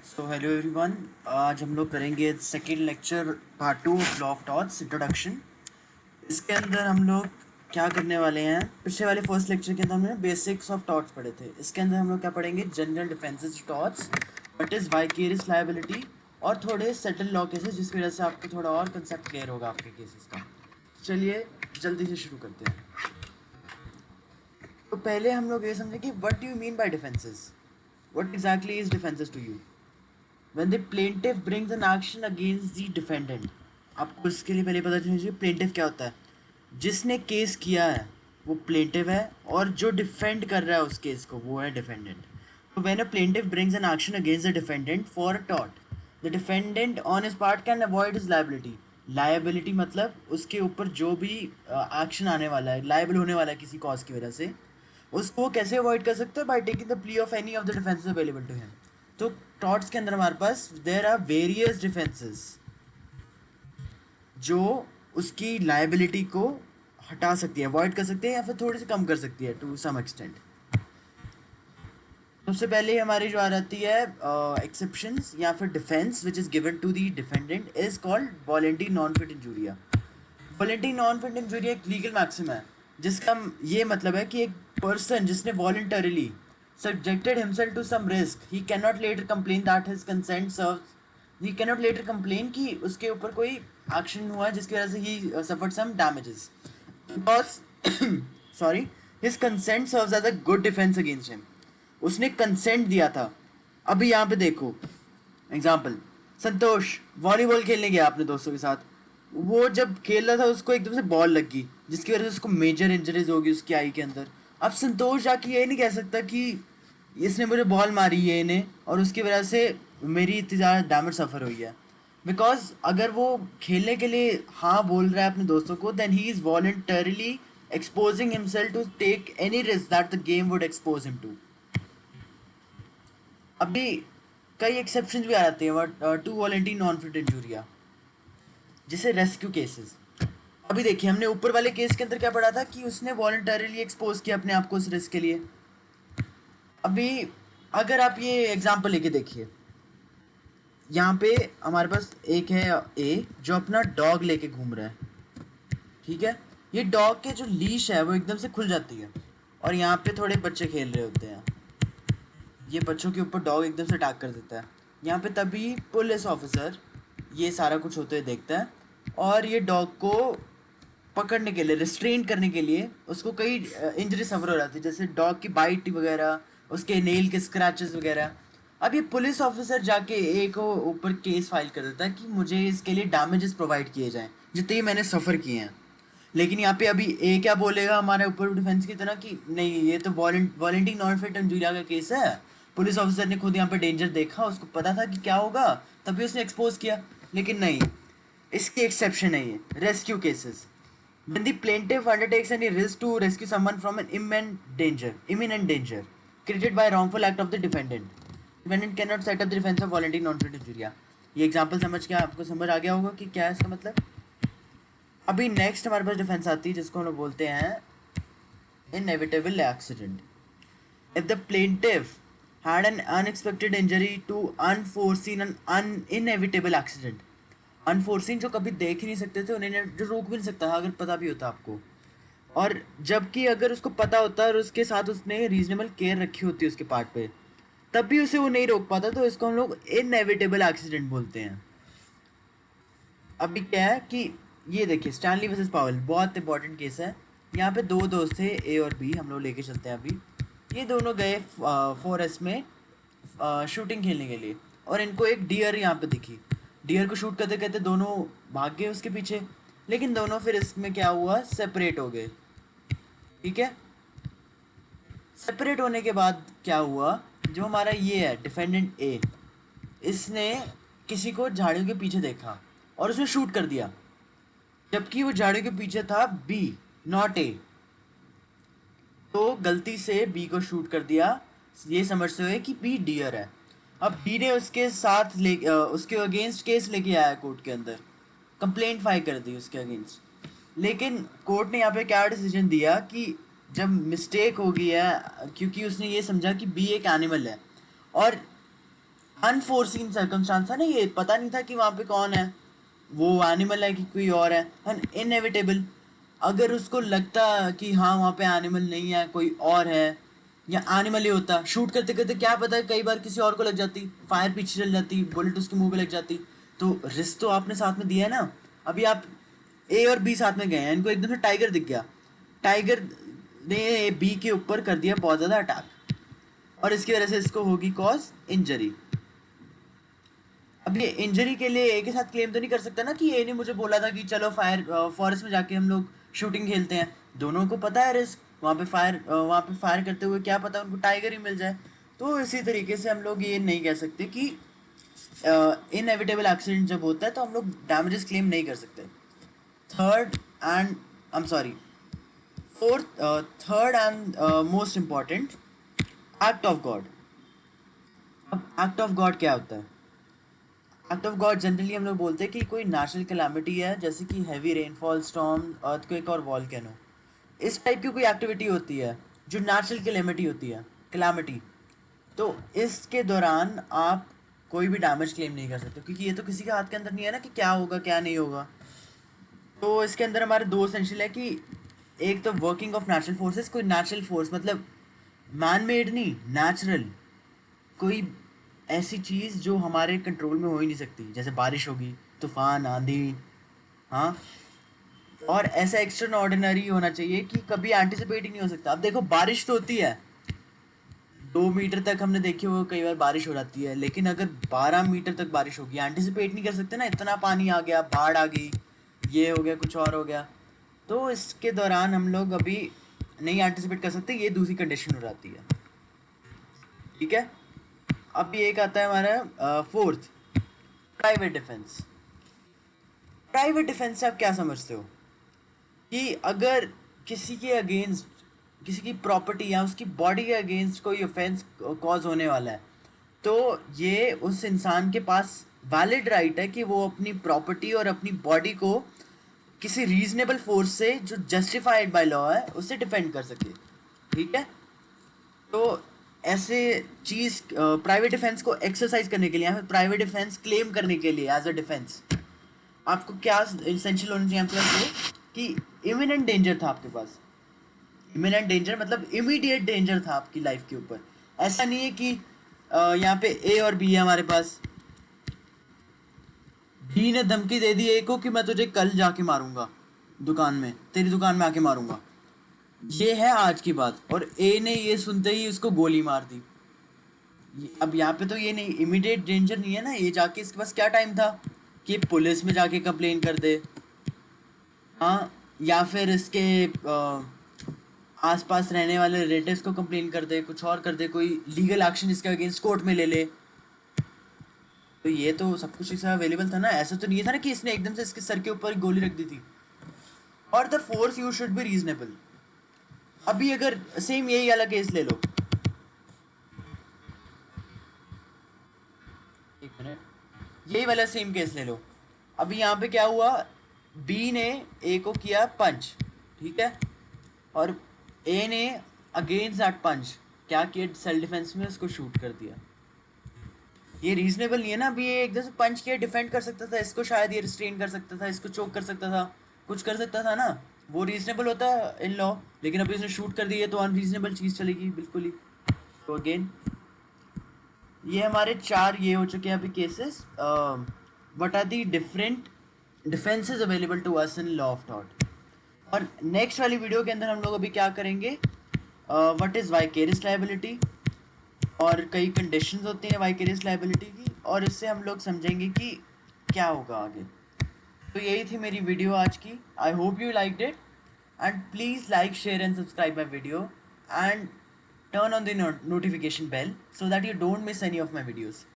So hello everyone. आज हम लोग करेंगे second lecture part 2 of law of torts introduction. इसके अंदर हम लोग क्या करने वाले हैं, पिछले वाले फर्स्ट लेक्चर के अंदर हमने बेसिक्स ऑफ टॉट्स पढ़े थे। इसके अंदर हम लोग क्या पढ़ेंगे, general defences torts, what is vicarious liability और थोड़े सेटल लॉ केसेस, जिसकी वजह से आपको थोड़ा और कंसेप्ट क्लियर होगा आपके केसेस का। चलिए जल्दी से शुरू करते हैं। तो पहले हम लोग ये समझें कि what do you mean by defences, what exactly is defences to you. When the plaintiff brings an action against the defendant, आपको इसके लिए पहले पता चलना चाहिए प्लेंटिफ क्या होता है। जिसने केस किया है वो प्लेंटिफ है और जो डिफेंड कर रहा है उस केस को वो है डिफेंडेंट। तो when a plaintiff brings an action against the defendant for a tort, the defendant on his part can avoid his liability. Liability मतलब उसके ऊपर जो भी एक्शन आने वाला है, लायबल होने वाला है किसी कॉज की वजह से, उसको कैसे अवॉइड कर सकते हैं, by taking the plea of any of the defences available to him. तो टॉर्ट्स के अंदर हमारे पास देयर आर वेरियस डिफेंसेस जो उसकी लायबिलिटी को हटा सकती है, अवॉइड कर सकती है या फिर थोड़ी सी कम कर सकती है टू सम एक्सटेंट। सबसे पहले हमारी जो आ जाती है एक्सेप्शंस या फिर defence which is given to the defendant is called volenti non fit injuria. Volenti non fit injuria एक लीगल मैक्सिम है जिसका ये मतलब है कि एक पर्सन जिसने voluntarily subjected himself to some risk, he cannot later complain that his consent serves, he cannot later complain कि उसके ऊपर कोई एक्शन हुआ है जिसकी वजह से he suffered some damages because sorry, his consent serves as a good defense against him. उसने कंसेंट दिया था। अभी यहाँ पे देखो एग्जाम्पल, संतोष वॉलीबॉल खेलने गया अपने दोस्तों के साथ। वो जब खेल रहा था उसको एकदम से बॉल लग गई जिसकी वजह से उसको मेजर इंजरीज होगी उसकी आई के अंदर। अब संतोष जाके ये नहीं कह सकता कि इसने मुझे बॉल मारी है इन्हें और उसकी वजह से मेरी इतनी ज़्यादा डैमेज सफ़र हुई है। बिकॉज अगर वो खेलने के लिए हाँ बोल रहा है अपने दोस्तों को, then he is voluntarily exposing himself to take any risk that the game would expose him to. अभी कई एक्सेप्शन भी आ जाते हैं to volenti non fit injuria, जैसे रेस्क्यू केसेस। अभी देखिए हमने ऊपर वाले केस के अंदर क्या पढ़ा था कि उसने वॉलंटरली एक्सपोज किया अपने आप को उस रिस्क के लिए। अभी अगर आप ये एग्जांपल लेके देखिए, यहाँ पे हमारे पास एक है ए जो अपना डॉग लेके घूम रहा है, ठीक है। ये डॉग के जो लीश है वो एकदम से खुल जाती है और यहाँ पे थोड़े बच्चे खेल रहे होते हैं। ये बच्चों के ऊपर डॉग एकदम से अटैक कर देता है। यहाँ पे तभी पुलिस ऑफिसर ये सारा कुछ होते हुए देखता है और ये डॉग को पकड़ने के लिए, रिस्ट्रेन करने के लिए उसको कई इंजरी सफ़र हो जाती है, जैसे डॉग की बाइट वगैरह, उसके नेल के स्क्रैचेस वगैरह। अब ये पुलिस ऑफिसर जाके ए को ऊपर केस फाइल कर देता है कि मुझे इसके लिए डैमेजेस प्रोवाइड किए जाएं जितने मैंने सफ़र किए हैं। लेकिन यहाँ पे अभी ए क्या बोलेगा हमारे ऊपर डिफेंस की तरह कि नहीं, ये तो वॉलंटरी नॉन फिट इंजूरिया का केस है। पुलिस ऑफिसर ने खुद यहाँ पे डेंजर देखा, उसको पता था कि क्या होगा, तभी उसने एक्सपोज किया। लेकिन नहीं, इसकी एक्सेप्शन है ये rescue cases. When the plaintiff undertakes any risk to rescue someone from an imminent danger created by a wrongful act of the defendant cannot set up the defense of voluntary non-fit injuria। ये example समझ के आपको समझ आ गया होगा कि क्या है इसका मतलब। अभी नेक्स्ट हमारे पास डिफेंस आती है जिसको हम लोग बोलते हैं inevitable accident. If the plaintiff had an unexpected injury to unforeseen and inevitable accident, unforeseen जो कभी देख ही नहीं सकते थे उन्हें, जो रोक भी नहीं सकता था अगर पता भी होता आपको, और जबकि अगर उसको पता होता और उसके साथ उसने रीजनेबल केयर रखी होती उसके पार्ट पे, तब भी उसे वो नहीं रोक पाता, तो इसको हम लोग इनएविटेबल एक्सीडेंट बोलते हैं। अभी क्या है कि ये देखिए स्टैनली वर्सेस पावेल बहुत इंपॉर्टेंट केस है। यहाँ पे दो दोस्त थे ए और बी, हम लोग लेके चलते हैं अभी। ये दोनों गए फॉरेस्ट में शूटिंग खेलने के लिए और इनको एक डियर यहाँ पे दिखी। डियर को शूट करते करते दोनों भाग गए उसके पीछे, लेकिन दोनों फिर इसमें क्या हुआ, सेपरेट हो गए, ठीक है। सेपरेट होने के बाद क्या हुआ, जो हमारा ये है डिफेंडेंट ए, इसने किसी को झाड़ियों के पीछे देखा और उसने शूट कर दिया, जबकि वो झाड़ियों के पीछे था बी, नॉट ए। तो गलती से बी को शूट कर दिया ये समझते हुए कि बी डियर है। अब बी ने उसके साथ उसके अगेंस्ट केस लेके आया कोर्ट के अंदर, कंप्लेंट फाइल कर दी उसके अगेंस्ट। लेकिन कोर्ट ने यहाँ पे क्या डिसीजन दिया कि जब मिस्टेक हो गई है, क्योंकि उसने ये समझा कि बी एक एनिमल है और अनफोर्सीन सर्कमस्टांस था ना, ये पता नहीं था कि वहाँ पे कौन है, वो एनिमल है कि कोई और है, इनएविटेबल। अगर उसको लगता कि हाँ वहाँ पे एनिमल नहीं है, कोई और है, या एनिमल ही होता, शूट करते करते क्या पता है कई बार किसी और को लग जाती, फायर पीछे चल जाती, बुलेट उसके मुंह पे लग जाती। तो रिस्क तो आपने साथ में दिया है ना। अभी आप ए और बी साथ में गए हैं, इनको एकदम से टाइगर दिख गया, टाइगर ने बी के ऊपर कर दिया बहुत ज़्यादा अटैक, और इसकी वजह से इसको होगी कॉज इंजरी। अब ये इंजरी के लिए ए के साथ क्लेम तो नहीं कर सकता ना कि ए ने मुझे बोला था कि चलो फायर फॉरेस्ट में जाके हम लोग शूटिंग खेलते हैं। दोनों को पता है रिस्क, वहाँ पे फायर करते हुए क्या पता उनको टाइगर ही मिल जाए। तो इसी तरीके से हम लोग ये नहीं कह सकते कि इनएविटेबल एक्सीडेंट जब होता है तो हम लोग डैमेजेस क्लेम नहीं कर सकते। Third and I am sorry fourth third and most important, act of God. अब एक्ट ऑफ गॉड क्या होता है? एक्ट ऑफ गॉड जनरली हम लोग बोलते हैं कि कोई नेचुरल कैलामिटी है, जैसे कि हैवी रेनफॉल, स्टॉर्म, अर्थक्वेक और वॉल्केनो। इस टाइप की कोई एक्टिविटी होती है जो नेचुरल कैलामिटी होती है, कैलामिटी। तो इसके दौरान आप कोई भी डैमेज क्लेम नहीं कर सकते, क्योंकि ये तो किसी के हाथ के अंदर नहीं है ना कि क्या होगा क्या नहीं होगा। तो इसके अंदर हमारे दो एसेंशियल है कि एक तो वर्किंग ऑफ नेचुरल फोर्सेस, कोई नेचुरल फोर्स मतलब मैन मेड नहीं, नेचुरल, कोई ऐसी चीज़ जो हमारे कंट्रोल में हो ही नहीं सकती, जैसे बारिश होगी, तूफान, आंधी। हाँ, और ऐसा एक्स्ट्रा ऑर्डिनरी होना चाहिए कि कभी एंटिसिपेट ही नहीं हो सकता। अब देखो बारिश तो होती है, 2 मीटर तक हमने देखी वो कई बार बारिश हो जाती है, लेकिन अगर 12 मीटर तक बारिश होगी एंटिसिपेट नहीं कर सकते ना, इतना पानी आ गया, बाढ़ आ गई, ये हो गया, कुछ और हो गया। तो इसके दौरान हम लोग अभी नहीं एंटिसिपेट कर सकते, ये दूसरी कंडीशन हो जाती है। ठीक है, अब ये एक आता है हमारा fourth, private defence. Private defence से आप क्या समझते हो? कि अगर किसी के अगेंस्ट, किसी की प्रॉपर्टी या उसकी बॉडी के अगेंस्ट कोई ऑफेंस कॉज होने वाला है, तो ये उस इंसान के पास वैलिड राइट है कि वो अपनी प्रॉपर्टी और अपनी बॉडी को किसी रीजनेबल फोर्स से जो जस्टिफाइड बाय लॉ है उससे डिफेंड कर सके। ठीक है, तो ऐसे चीज़ प्राइवेट डिफेंस को एक्सरसाइज करने के लिए या फिर प्राइवेट डिफेंस क्लेम करने के लिए एज अ डिफेंस आपको क्या इसेंशियल होना चाहिए आपके पास? वो कि इमिनेंट डेंजर था आपके पास। इमिनेंट डेंजर मतलब इमीडिएट डेंजर था आपकी लाइफ के ऊपर। ऐसा नहीं है कि यहाँ पे ए और बी है हमारे पास, बी ने धमकी दे दी ए को कि मैं तुझे कल जाके मारूंगा, दुकान में, तेरी दुकान में आके मारूंगा, ये है आज की बात, और ए ने ये सुनते ही उसको गोली मार दी। अब यहाँ पे तो ये नहीं, इमीडिएट डेंजर नहीं है ना, ये जाके इसके पास क्या टाइम था कि पुलिस में जाके कंप्लेन कर दे, हाँ, या फिर इसके आसपास रहने वाले रिलेटिव्स को कंप्लेन कर दे, कुछ और कर दे, कोई लीगल एक्शन इसके अगेंस्ट कोर्ट में ले ले। तो ये तो सब कुछ इसका अवेलेबल था ना, ऐसा तो नहीं था ना कि इसने एकदम से इसके सर के ऊपर गोली रख दी थी। और the force you should be reasonable. अभी अगर सेम यही वाला केस ले लो, एक मिनट, यही वाला सेम केस ले लो। अभी यहाँ पे क्या हुआ, बी ने ए को किया पंच, ठीक है, और ए ने अगेंस्ट दैट पंच क्या किया, सेल्फ डिफेंस में उसको शूट कर दिया। ये रीजनेबल नहीं है ना। अभी ये एकदम से पंच किया, डिफेंड कर सकता था, इसको शायद ये रिस्ट्रेन कर सकता था, इसको चोक कर सकता था, कुछ कर सकता था ना, वो रीजनेबल होता है इन लॉ। लेकिन अभी इसने शूट कर दी है तो अनरीजनेबल चीज़ चलेगी बिल्कुल ही। तो अगेन ये हमारे चार ये हो चुके हैं अभी cases. What are the different defences available to us in law of थॉट। और नेक्स्ट वाली वीडियो के अंदर हम लोग अभी क्या करेंगे, व्हाट इज़ वाइकेरियस लायबिलिटी, और कई कंडीशंस होती हैं वाइकेरियस लायबिलिटी की, और इससे हम लोग समझेंगे कि क्या होगा आगे। तो यही थी मेरी वीडियो आज की। I hope you liked it, and please like, share and subscribe my video, and turn on the notification bell so that you don't miss any of my videos.